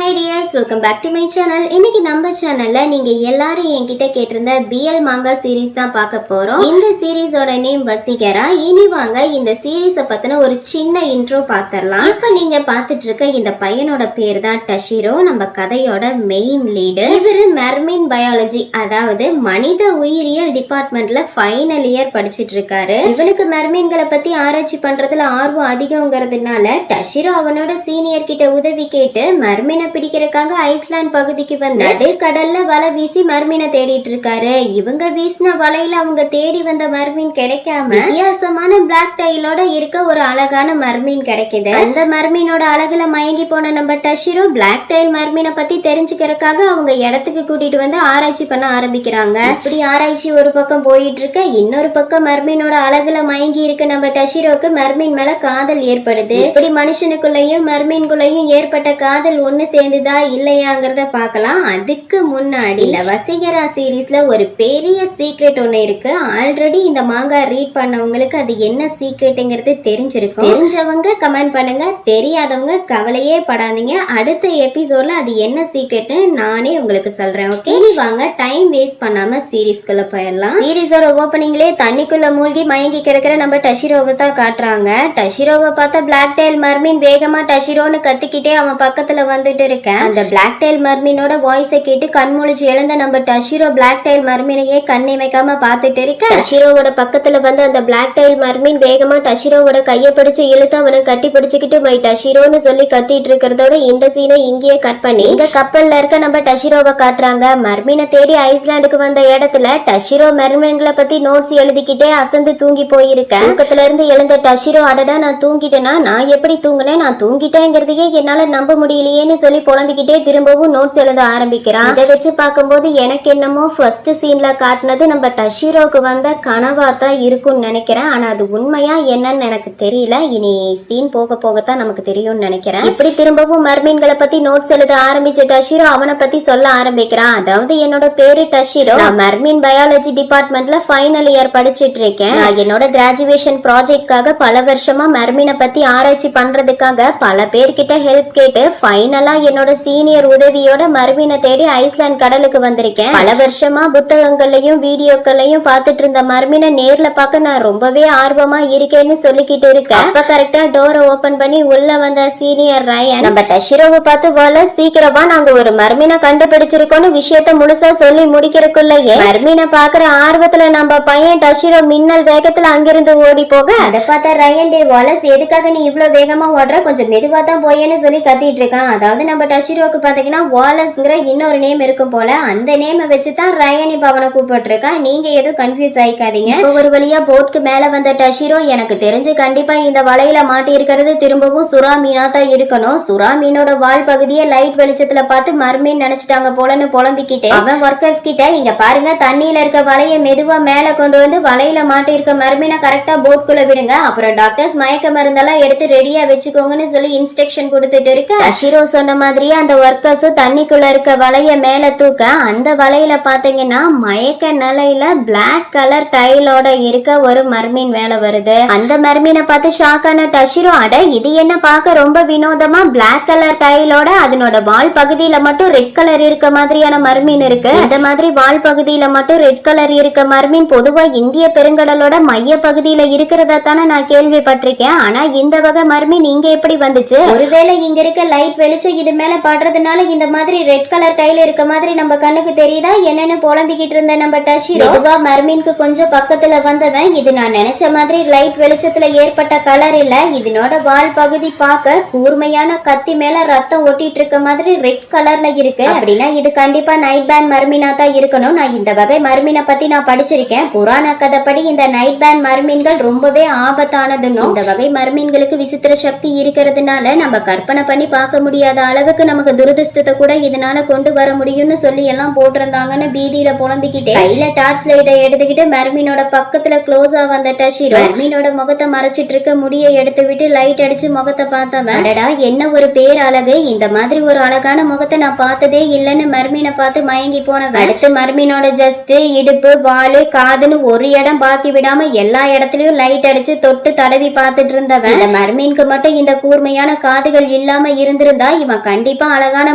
Hi dears, welcome back to my channel. இன்னைக்கு நம்ம சேனல்ல நீங்க எல்லாரும் என்கிட்ட கேட்டிருந்த BL manga series தான் பார்க்க போறோம். இந்த சீரிஸோட நேம் வசீகரா. இனி வாங்க இந்த சீரிஸை பத்தின ஒரு சின்ன இன்ட்ரோ பார்த்தரலாம். இப்போ நீங்க பார்த்துட்டு இருக்க இந்த பையனோட பேர் தான் டஷிரோ, நம்ம கதையோட மெயின் லீடு. இவரு மெர்மைன் பயாலஜி, அதாவது மனித உயிரியல் டிபார்ட்மெண்ட்ல ஃபைனல் இயர் படிச்சிட்டு இருக்காரு. இவனுக்கு மெர்மைன்களை பத்தி ஆராய்ச்சி பண்றதுல ஆர்வம் அதிகங்கிறதுனால டஷிரோ அவனோட சீனியர் கிட்ட உதவி கேட்டு மர்மீனை பிடிக்கிறதுக்காக ஐஸ்லாண்ட் பகுதிக்கு வந்து நடுக்கடல்ல வலை வீசி மர்மீனை தேடிட்டு இருக்காரு. இவங்க வீசின வலையில அவங்க தேடி வந்த மர்மீன் கிடைக்காம வித்தியாசமான பிளாக் டைலோட இருக்க ஒரு அழகான மர்மீன் கிடைக்குது. அந்த மர்மீனோட அழகுல மயங்கி போன நம்ம டஷிரோ பிளாக் டைல் மர்மீனை பத்தி தெரிஞ்சுக்கிறதுக்காக அவங்க இடத்துக்கு கூட்டிட்டு வந்து ஆராய்ச்சி பண்ண ஆரம்பிக்கிறாங்க. இப்படி ஆராய்ச்சி ஒரு பக்கம் போயிட்டு இருக்க, இன்னொரு பக்கம் மர்மீனோட அழகுல மயங்கி இருக்க நம்ம டஷிரோக்கு மர்மீன் மேல காதல் ஏற்படுது. இப்படி மனுஷனுக்குள்ளேயும் மர்மீன்குள்ளேயும் ஏற்பட்ட காதல் ஒண்ணு சேர்ந்துதா இல்லையாங்கிறத பார்க்கலாம். அதுக்கு முன்னாடி இந்த வசீகரா சீரீஸ்ல ஒரு பெரிய சீக்ரெட் ஒண்ணு இருக்கு. ஆல்ரெடி இந்த மாங்கா ரீட் பண்ணவங்களுக்கு அது என்ன சீக்ரெட்ங்கிறது தெரிஞ்சிருக்கும். தெரிஞ்சவங்க கமெண்ட் பண்ணுங்க, தெரியாதவங்க கவலையே படாதீங்க. அடுத்த எபிசோட்ல அது என்ன சீக்ரெட்னு நானே உங்களுக்கு சொல்றேன். ஓகே, இனி வாங்க டைம் வேஸ்ட் பண்ணாம சீரீஸ்குள்ள போயிடலாம். சீரீஸோட ஓப்பனிங்லேயே தண்ணிக்குள்ள மூழ்கி மயங்கி கிடக்கிற நம்ம டஷிரோவை தான் காட்டுறாங்க. டஷிரோவை பார்த்தா பிளாக் டைல் மர்மீன் வேகமா டஷிரோன்னு கத்திக்கிட்டே அவன் பக்கத்துல வந்துட்டு இருக்கேன். அந்த பிளாக் டைல் மர்மீனோட வாய்ஸை கேட்டு கண்முழிச்சு எழுந்த நம்ம டஷிரோ பிளாக் டைல் மர்மீனையே கண்ணை வைக்காம பார்த்துட்டு இருக்க, டஷிரோவோட பக்கத்துல வந்து அந்த பிளாக் டைல் மர்மீன் வேகமா டஷிரோவோட கையை பிடிச்சு இழுத்து அவனை கட்டி பிடிச்சுக்கிட்டு மை டஷிரோன்னு சொல்லி கத்திட்டு இருக்கிறதோட இந்த சீனை இங்கேயே கட் பண்ணி இந்த கப்பல்ல இருக்க நம்ம டஷிரோவை காட்டுறாங்க. மர்மீனை தேடி ஐஸ்லாண்டுக்கு வந்த இடத்துல டஷிரோ மர்மீன்களை பத்தி நோட்ஸ் எழுதிக்கிட்டே அசந்து தூங்கி போயிருக்கேன். தூக்கத்துல இருந்து எழுந்த டஷிரோ, அடடா நான் தூங்கிட்டேனா, நான் எப்படி தூங்கினேன், நான் தூங்கிட்டேங்கிறதையே என்னால நம்ப முடியலையேன்னு சொல்லி புலம்பிக்கிட்டே திரும்பவும் நோட்ஸ் எழுத ஆரம்பிக்கிறான். இதை வச்சு பார்க்கும்போது எனக்கு என்னமோ ஃபர்ஸ்ட் சீன்ல காட்டினது நம்ம டஷிரோக்கு வந்த கனவா தான் இருக்கும்னு நினைக்கிறேன். ஆனா அது உண்மையா என்னன்னு எனக்கு தெரியல. இனி சீன் போக போகத்தான் நமக்கு தெரியும்னு நினைக்கிறேன். இப்படி திரும்பவும் மர்மீன்களை பத்தி நோட்ஸ் எழுத ஆரம்பிச்ச டஷிரோ அவனை பத்தி சொல்ல ஆரம்பிக்கிறான். அதாவது என்னோட பேரு டஷிரோ, நான் மர்மீன் பயாலஜி டிபார்ட்மெண்ட்ல ஃபைனல் இயர் படிச்சிட்டு இருக்கேன். நான் என்னோட கிராஜுவேஷன் ப்ராஜெக்ட்காக பல வருஷமா மர்மீனை பத்தி ஆராய்ச்சி பண்றதுக்காக பல பேர்கிட்ட ஹெல்ப் கேட்டு ஃபைனலா என்னோட சீனியர் உதவியோட மர்மீனை தேடி ஐஸ்லாண்ட் கடலுக்கு வந்திருக்கேன். பல வருஷமா புத்தகங்களையும் வீடியோக்களையும் பார்த்துட்டு இருந்த மர்மீனை நேர்ல பார்க்க நான் ரொம்பவே ஆர்வமா இருக்கேன்னு சொல்லிக்கிட்டு இருக்கேன். அப்ப கரெக்டா டோரை ஓபன் பண்ணி உள்ள வந்த சீனியர் ரயன் நம்ம டஷிரோவை பார்த்து, போல சீக்கிரமா நாங்க ஒரு மர்மீனை கண்டுபிடிச்சிருக்கோம்னு விஷயத்த முழுசா சொல்லி முடிக்கிறதுக்குள்ளேயே மர்மீனை பாக்குற ஆர்வத்துல நம்ம பையன் டஷிரோ மின்னல் வேகத்துல அங்கிருந்து ஓடி போக, அதை பார்த்தா ரயன், டே வாலஸ் எதுக்காக நீ இவ்வளவு வேகமா ஓடுற, கொஞ்சம் மெதுவா தான் போயேன்னு சொல்லி கத்திட்டு இருக்கான். அதாவது நம்ம டஷிரோக்கு பாத்தீங்கன்னா வாலஸ்ங்கிற இன்னொரு நேம் இருக்கும் போல, அந்த நேமை வச்சுதான் ரயன் இப்ப அவனை கூப்பிட்டு இருக்கான். நீங்க எதுவும் கன்ஃபியூஸ் ஆயிக்காதீங்க. ஒரு வழியா போட்க்கு மேல வந்த டஷிரோ, எனக்கு தெரிஞ்சு கண்டிப்பா இந்த வலையில மாட்டி இருக்கிறது திரும்பவும் சுறா மீனா தான் இருக்கணும். சுறா மீனோட வால் பகுதியை லைட் வெளிச்சத்துல பார்த்து மர்மீன் நினைச்சிட்டாங்க போலன்னு புலம்பிக்கிட்டே அவன் ஒர்க்கர்ஸ் கிட்ட, இங்க பாருங்க தண்ணியில இருக்க வலையை மெதுவா மேல கொண்டு வந்து வலையில மாட்டி இருக்க மர்மீனை கரெக்டா போட்குள்ள விடுங்க, அப்புறம் டாக்டர்ஸ் மயக்க மருந்தெல்லாம் எடுத்து ரெடியா வச்சுக்கோங்கன்னு சொல்லி இன்ஸ்ட்ரக்ஷன் கொடுத்துட்டு இருக்க, டஷிரோ சொன்ன மாதிரியே அந்த ஒர்க்கர்ஸும் தண்ணிக்குள்ள இருக்க வலைய மேல தூக்க, அந்த வலையில பாத்தீங்கன்னா மயக்க நிலையில பிளாக் கலர் டைலோட இருக்க ஒரு மர்மீன் மேல வருது. அந்த மர்மீனை பார்த்து ஷாக்கான டஷிரோ, அட இது என்ன பார்க்க ரொம்ப வினோதமா பிளாக் கலர் டைலோட அதனோட வால் பகுதியில மட்டும் ரெட் கலர் இருக்க மாதிரியான மர்மீன் இருக்கு. இந்த மாதிரி வால் பகுதியில மட்டும் ரெட் கலர் இருக்க மர்மீன் பொதுவா இந்திய பெருங்கடலோட மைய பகுதியில இருக்கிறதா தானே நான் கேள்விப்பட்டிருக்கேன். ஆனா இந்த வகை மர்மீன் இங்க எப்படி வந்துச்சு? ஒருவேளை இங்க இருக்க லைட் வெளிச்சம் இது மேல படுறதுனால இந்த மாதிரி ரெட் கலர் டைல் இருக்க மாதிரி நம்ம கண்ணுக்கு தெரியுதா என்னன்னு புலம்பிக்கிட்டு இருந்த நம்ம டஷிரோ மர்மீனுக்கு கொஞ்சம் பக்கத்துல வந்தவன், இது நான் நினைச்ச மாதிரி லைட் வெளிச்சத்துல ஏற்பட்ட கலர் இல்ல, இதனோட வால் பகுதி பார்க்க கூர்மையான கத்தி மேல ரத்தம் ஒட்டிட்டு இருக்க மாதிரி ரெட் கலர்ல இருக்கு. அப்படின்னா இது கண்டிப்பா நைட் பேண்ட் மர்மீனா தான் இருக்கணும். நான் இந்த வகை மர்மீனை பத்தி நான் படிச்சிருக்கேன். புராண கதைப்படி இந்த நைட் பேண்ட் மர்மீன்கள் ரொம்பவே ஆபத்தானதுன்னு, இந்த வகை மர்மீன்களுக்கு விசித்திர சக்தி இருக்கிறதுனால நம்ம கற்பனை பண்ணி பார்க்க முடியாத அளவுக்கு நமக்கு துரதிருஷ்டத்தை கூட இதனால கொண்டு வர முடியும்னு சொல்லி எல்லாம் போட்டிருந்தாங்கன்னு பீதியில புலம்பிக்கிட்டே கையில டார்ச் லைட்டை எடுத்துக்கிட்டு மர்மீனோட பக்கத்துல க்ளோஸா வந்த டஷிரோ மர்மீனோட முகத்தை மறைச்சிட்டு இருக்க முடியை எடுத்து விட்டு லைட் அடிச்சு முகத்தை பார்த்தவன், அடடா என்ன ஒரு பேர் அழகு, இந்த மாதிரி ஒரு அழகான முகத்தை நான் பார்த்ததே இல்லைன்னு மர்மீனை பார்த்து மயங்கி போனவன் அடுத்து மர்மீனோட ஜஸ்ட் இடுப்பு வாலு காதுன்னு ஒரு இடம் பாக்கி விடாம எல்லா இடத்துலயும் லைட் அடிச்சு தொட்டு தடவி பார்த்துட்டு இருந்தவன், இந்த மர்மீனுக்கு மட்டும் இந்த கூர்மையான காதுகள் இல்லாம இருந்திருந்தா இவன் கண்டிப்பா அழகான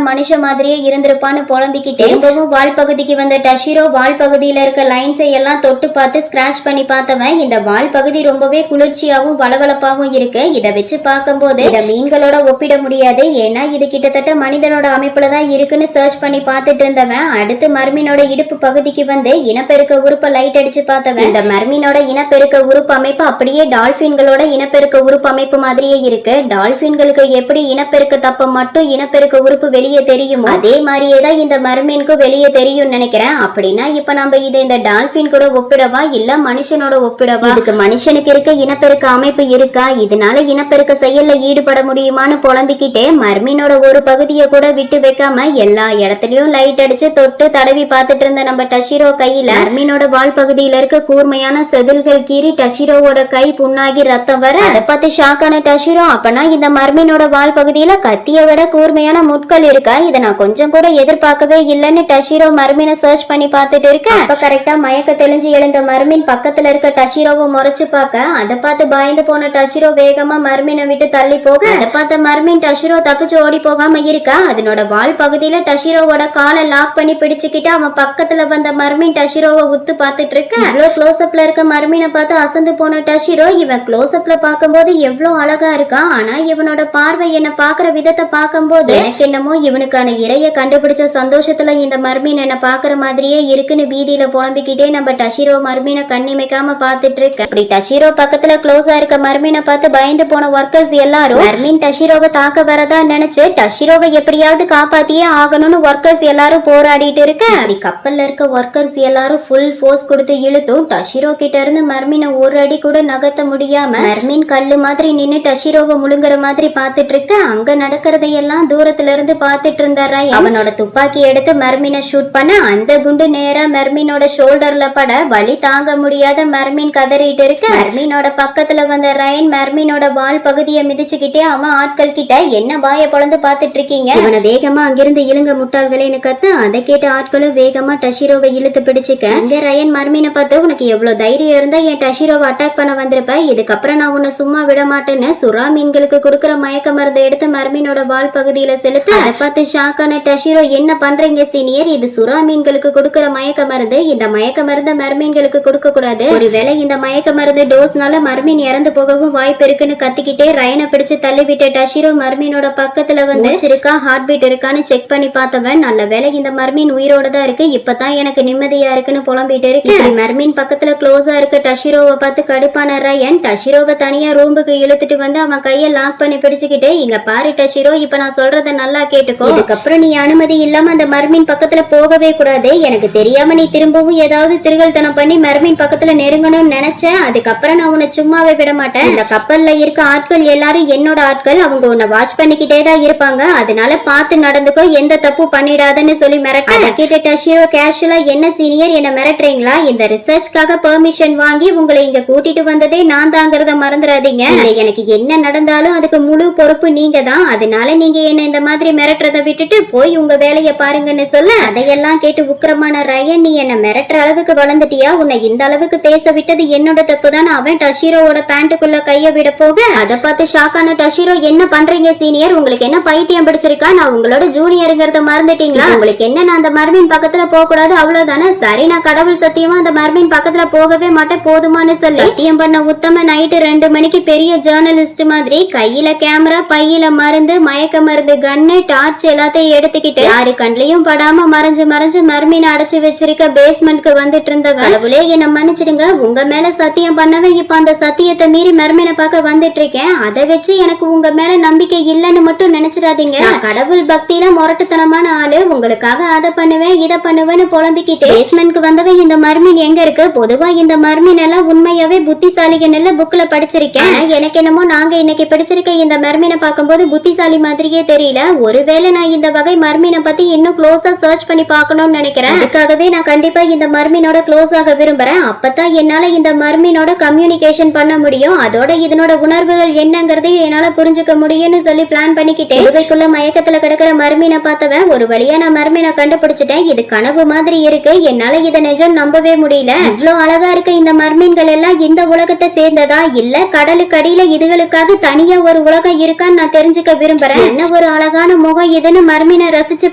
மனுஷன் மாதிரியே இருந்திருப்பான்னு புலம்பிக்கிட்டு திரும்பவும் வால் பகுதிக்கு வந்த டஷிரோ வால் பகுதியில இருக்க லைன்ஸை எல்லாம் தொட்டு பார்த்து ஸ்கிராச் பண்ணி பார்த்தவன் இந்த வால் பகுதி ரொம்பவே குளிர்ச்சியாவும் வளவளப்பாவும் இருக்கு. இதை வச்சு பார்க்கும்போது இதை மீன்களோட ஒப்பிட முடியாது. ஏன்னா இது கிட்டத்தட்ட மனிதனோட அமைப்புல தான் இருக்குன்னு சர்ச் பண்ணி பார்த்துட்டு இருந்தவன் அடுத்து மர்மீனோட இடுப்பு பகுதிக்கு வந்து இனப்பெருக்க உறுப்பை லைட் அடிச்சு பார்த்தவன் இந்த மர்மீனோட இனப்பெருக்க உறுப்பு அமைப்பு அப்படியே டால்பின்களோட இனப்பெருக்க உறுப்பு அமைப்பு மாதிரியே இருக்கு. டால்பின்களுக்கு எப்படி இனப்பெருக்க தப்ப மட்டும் இனப்பெருக்க உறுப்பு வெளியே தெரியுமோ அதே மாதிரியே தான் இந்த மர்மீனுக்கு வெளியே தெரியும் நினைக்கிறேன். அப்படின்னா இப்ப நம்ம இதை இந்த டால்பின் கூட ஒப்பிடவா இல்ல மனுஷனோட ஒப்பிடவா? இதுக்கு மனுஷனுக்கு இருக்க இனப்பெருக்க அமைப்பு இருக்கா? இதனால இனப்பெருக்க செயல்ல ஈடுபட முடியுமான்னு புலம்பிக்கிட்டே மர்மீனோட ஒரு பகுதியை கூட விட்டு வைக்காம எல்லா இடத்துலயும் லைட் அடிச்சு தொட்டு தடவி பார்த்துட்டு இருந்த நம்ம டஷிரோ கையில மர்மீனோட வால் பகுதியில இருக்க கூர்மையான செதில்கள் கீறி டஷிரோவோட கை புண்ணாகி ரத்தம் வர அதை பார்த்து ஷாக்கான டஷிரோ அப்பனா இந்த மர்மீனோட வால் பகுதியில கத்தியை விட கூர்மையான முட்கள் இருக்கா? இதை நான் கொஞ்சம் கூட எதிர்பார்க்கவே இல்லைன்னு டஷிரோ மர்மீனை சர்ச் பண்ணி பார்த்துட்டு இருக்கேன். அப்ப கரெக்டா மயக்க தெளிஞ்சு எழுந்த மர்மீன் பக்கத்துல இருக்க டஷிரோவை முறைச்சு பார்க்க அதை பார்த்து பயந்து போன டஷிரோ வேகமா மர்மீனை விட்டு தள்ளி போக அதை பார்த்த மர்மீன் டஷிரோ தப்பிச்சு ஓடி போகாம இருக்கா. அதனோட வால் பகுதியில டஷிரோவோட காலை லாக் பண்ணி பிடிச்சுக்கிட்டு அவன் பக்கத்துல வந்த மர்மீன் டஷிரோவை உத்து பார்த்துட்டு இருக்க. இவ்வளவு க்ளோஸ்அப்ல இருக்க மர்மீனை பார்த்து அசந்து போன டஷிரோ இவன் க்ளோஸ்அப்ல பார்க்கும்போது எவ்வளவு அழகா இருக்கான். ஆனா இவனோட பார்வை என்ன பாக்குற விதத்தை பார்க்கும்போது எனக்கு என்னமோ இவனுக்கான இறைய கண்டுபிடிச்ச சந்தோஷத்துல இந்த மர்மீன் என்ன பாக்குற மாதிரியே இருக்குன்னு பீதியில புலம்பிக்கிட்டே நம்ம டஷிரோ மர்மீனை கண்ணிமைக்காம பார்த்துட்டு இருக்க. அப்படி டஷிரோ பக்கத்துல க்ளோஸா இருக்க மர்மீனை பார்த்து பயந்து போன ஒர்க்கர்ஸ் எல்லாரும் மர்மீன் டஷிரோவை தாக்க வரதா நினைச்சு டஷிரோவை எப்படியாவது காப்பாத்தியே ஆகணும்னு ஒர்க்கர்ஸ் எல்லாரும் போராடிட்டு இருக்க. அப்படி கப்பல்ல இருக்க ஒர்க்கர்ஸ் எல்லாரும் ஃபுல் ஃபோர்ஸ் கொடுத்து இழுத்தும் டஷிரோ கிட்ட இருந்து மர்மீனை ஒரு அடி கூட நகர்த்த முடியாம மர்மீன் கல்லு மாதிரி நின்னு டஷிரோவை முழுங்குற மாதிரி பார்த்துட்டு இருக்க. அங்க நடக்கிறதையெல்லாம் தூரத்துல இருந்து பார்த்துட்டு இருந்த ரயன் அவனோட துப்பாக்கி எடுத்து மர்மீனை ஷூட் பண்ண அந்த குண்டு நேரா மர்மீனோட ஷோல்டர்ல பட வலி தாங்க முடியாத மர்மீன் கதறிட்டு இருக்க. மர்மீனோட பக்கத்துல வந்த ரயன் மர்மீனோட வால் பகுதியை மிதிச்சுக்கிட்டே அவன் ஆட்கள் கிட்ட என்ன வாய பொளந்து பார்த்துட்டு இருக்கீங்க, இவனை வேகமா அங்கிருந்து இழுங்க முட்டாள்களேன்னு கத்து. அதை கேட்ட ஆட்களும் வேகமா டஷிரோவை இழுத்து பிடிச்சுக்க. இந்த ரயன் மர்மீனை பார்த்து உனக்கு எவ்வளவு தைரியம் இருந்தா என் டஷிரோவை அட்டாக் பண்ண வந்திருப்ப, இதுக்கப்புறம் நான் உன்னை சும்மா விட மாட்டேன்னு சுறா மீன்களுக்கு கொடுக்குற மயக்க மருந்தை எடுத்து மர்மீனோட வால் பகுதியில செலுத்த அதை பார்த்து ஷாக்கான டஷிரோ என்ன பண்றீங்க சீனியர், இது சுறா மீன்களுக்கு கொடுக்குற மயக்க மருந்து, இந்த மயக்க மருந்தை மர்மீன்களுக்கு கொடுக்க கூடாது, ஒருவேளை இந்த மயக்க மருந்து டோஸ்னால மர்மீன் இறந்து போகவும் வாய்ப்பு இருக்குன்னு கத்திக்கிட்டே ரயனை பிடிச்சு தள்ளி விட்ட டஷிரோ மர்மீனோட பக்கத்துல வந்து இருக்கா ஹார்ட் பீட் இருக்கான்னு செக் பண்ணி பார்த்தவன் நல்ல வேளை இந்த மர்மீன் உயிரோட தான் இருக்கு, இப்பதான் எனக்கு நிம்மதியா இருக்குன்னு புலம்பிட்டு இருக்கு. மர்மீன் பக்கத்துல க்ளோஸா இருக்க டஷிரோவை பார்த்து கடுப்பான ரயன் டஷிரோவை தனியா ரூமுக்கு இழுத்துட்டு வந்து அவன் கையை லாக் பண்ணி பிடிச்சுக்கிட்டு இங்க பாரு டஷிரோ, இப்ப நான் சொல்றத நல்லா கேட்டுக்கோ, இதுக்கப்புறம் நீ அனுமதி இல்லாம அந்த மர்மீன் பக்கத்துல போகவே கூடாது, எனக்கு தெரியாம நீ திரும்பவும் ஏதாவது திருகல்தனம் பண்ணி மர்மீன் பக்கத்துல நெருங்கணும்னு நினைச்ச அதுக்கப்புறம் நான் உன்னை சும்மாவே விட மாட்டேன், இந்த கப்பல்ல இருக்க ஆட்கள் எல்லாரும் என்னோட ஆட்கள், அவங்க உன்னை வாட்ச் பண்ணிக்கிட்டே தான் இருப்பாங்க, அதனால பார்த்து நடந்துக்கோ, எந்த தப்பு பண்ணிடாதன்னு சொல்லி மிரட்ட. அதை கேட்ட டஷிரோ கேஷுவலா என்ன சீனியர் என்ன மிரட்டுறீங்களா, இந்த ரிசர்ச்காக பெர்மிஷன் வாங்கி உங்களை இங்க கூட்டிட்டு வந்ததே நான் தாங்கிறத மறந்துடாதீங்க, எனக்கு என்ன நடந்தாலும் அதுக்கு முழு பொறுப்பு நீங்க தான், அதனால நீங்க என்ன இந்த மாதிரி மிரட்டுறத விட்டுட்டு போய் உங்க வேலையை பாருங்கன்னு சொல்ல. அதையெல்லாம் கேட்டு உக்கிரமான ரயன் நீ என்ன மிரட்டுற அளவுக்கு வளர்ந்துட்டியா, உன்னை இந்த அளவுக்கு பேச விட்டது என்னோட தப்பு தான் அவன் டஷிரோவோட பேண்ட்டுக்குள்ள கைய விட போக அதை பார்த்து ஷாக்கான டஷிரோ என்ன பண்றீங்க சீனியர், உங்களுக்கு என்ன பைத்தியம் பிடிச்சிருக்கா, நான் உங்களோட ஜூனியருங்கிறத மறந்துட்டீங்களா, உங்களுக்கு என்ன நான் அந்த மர்மீன் பக்கத்துல போக கூடாது அவ்வளவுதானே, சரி நான் கடவுள் சத்தியமா அந்த மர்மீன் பக்கத்துல போகவே மாட்டேன் போதுமானு சொல்லி சத்தியம் பண்ண உத்தம நைட்டு 2 மணிக்கு பெரிய ஜேர்னலிஸ்ட் மாதிரி கையில கேமரா பையில மருந்து மயக்க மருந்து கன்னு டார்ச் எல்லாத்தையும் எடுத்துக்கிட்டு யாரு கண்லயும் படாம மறைஞ்சு மறைஞ்சு மர்மீனை அடைச்சு வச்சிருக்க பேஸ்மெண்ட்க்கு வந்துட்டு இருந்தவன் கடவுளே என்ன மன்னிச்சிடுங்க, உங்க மேல சத்தியம் பண்ணவன் இப்ப அந்த சத்தியத்தை மீறி மர்மீனை பார்க்க வந்துட்டு இருக்கேன், அதை வச்சு எனக்கு உங்க மேல நம்பிக்கை இல்லைன்னு மட்டும் நினைச்சிடாதீங்க, கடவுள் பக்தியில முரட்டுத்தனமான ஆளு, உங்களுக்காக அதை பண்ணுவேன் இதை பண்ணுவேன்னு புலம்பிக்கிட்டு பேஸ்மெண்ட்க்கு வந்தவன் இந்த மர்மீன் எங்க இருக்கு, பொதுவா இந்த மர்மீன் எல்லாம் உண்மையாவே புத்திசாலிகள் புக்ல படிச்சிருக்கேன், எனக்கு என்னமோ நாங்க இன்னைக்கு படிச்சிருக்க இந்த மர்மீனை பார்க்கும்போது புத்திசாலி மாதிரியே தெரியல, ஒருவேளை நான் இந்த வகை மர்மீனை பத்தி இன்னும் க்ளோஸா சர்ச் பண்ணி பார்க்கணும்னு நினைக்கிறேன், அதுக்காகவே நான் கண்டிப்பா இந்த மர்மீனோட க்ளோஸ் ஆக விரும்புறேன், அப்பதான் என்னால இந்த மர்மீனோட கம்யூனிகேஷன் பண்ண முடியும், அதோட இதனோட உணர்வுகள் என்னங்கறதையும் என்னால புரிஞ்சுக்க முடியும்னு சொல்லி பிளான் பண்ணிக்கிட்டே இவைக்குள்ள மயக்கத்துல கிடக்கிற மர்மீனை பார்த்தவன் ஒரு வழியா நான் மர்மீனை கண்டுபிடிச்சிட்டேன், இது கனவு மாதிரி இருக்கு, என்னால இதை நிஜம் நம்பவே முடியல, இவ்வளவு அழகா இருக்க இந்த மர்மீன்கள் எல்லாம் இந்த உலகத்தை சேர்ந்ததா இல்ல கடலுக்கு அடியில இதுகளுக்காக தனியா ஒரு உலகம் இருக்கான்னு நான் தெரிஞ்சுக்க விரும்புறேன், என்ன ஒரு அழகான முகம் எதுன்னு மர்மீனை ரசிச்சு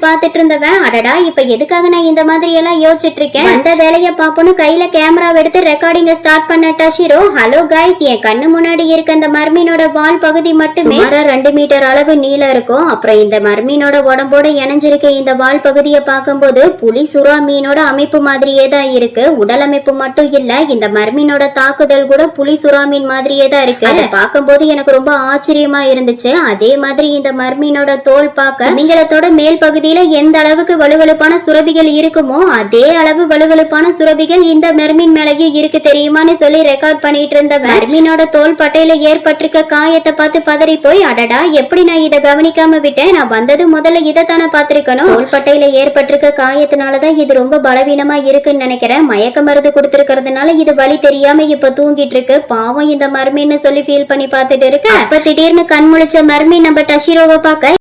பாத்துட்டு இருந்தவன் அடடா இப்ப எதுக்காக நான் இந்த மாதிரி எல்லாம் யோசிச்சுட்டு இருக்கேன் அந்த வேலைய பாப்போன்னு கையில கேமரா எடுத்து ரெக்கார்டிங்க ஸ்டார்ட் பண்ண டஷிரோ. ஹலோ கைஸ், என் கண்ணு முன்னாடி இருக்க அந்த மர்மீனோட வால் பகுதி மட்டுமே 2 மீட்டர் அளவு நீளம் இருக்கும். அப்புறம் இந்த மர்மீனோட உடம்போட இணைஞ்சிருக்க இந்த வால் பகுதியை பார்க்கும்போது புலி சுறா மீனோட அமைப்பு மாதிரியே தான் இருக்கு. உடல் அமைப்பு மட்டும் இல்ல, இந்த மர்மீனோட தாக்குதல் கூட புலி சுறா மீன் மாதிரியே தான் இருக்கு. அதை பார்க்கும்போது எனக்கு ரொம்ப ஆச்சரியமா இருந்துச்சு. அதே மாதிரி இந்த மர்மீனோட தோல் பார்க்க நீங்களத்தோட மேல் பகுதியில எந்த அளவுக்கு வலுவலுப்பான சுரபிகள் இருக்குமோ அதே அளவு வலுவலுப்பான சுரபிகள் இந்த மர்மீன் மேலேயும் இருக்கு தெரியுமான்னு சொல்லி ரெக்கார்ட் பண்ணிட்டு இருந்த மர்மீனோட தோல் பட்டையில ஏற்பட்டிருக்க காயத்தை பார்த்து பதறி போய் அடடா எப்படி நான் இதை கவனிக்காம விட்டேன், நான் வந்தது முதல்ல இதைத்தானே பார்த்திருக்கணும். தோல் பட்டையில ஏற்பட்டிருக்க காயத்தினாலதான் இது ரொம்ப பலவீனமா இருக்குன்னு நினைக்கிறேன். மயக்க மருந்து கொடுத்திருக்கிறதுனால இது வலி தெரியாம இப்ப தூங்கிட்டு இருக்கு. பாவம் இந்த மர்மீன்னு சொல்லி ஃபீல் பண்ணி பார்த்துட்டு இருக்கு. அப்ப திடீர்னு கண் முழிச்ச மர்மீன் நம்ம டஷிரோவை பார்க்க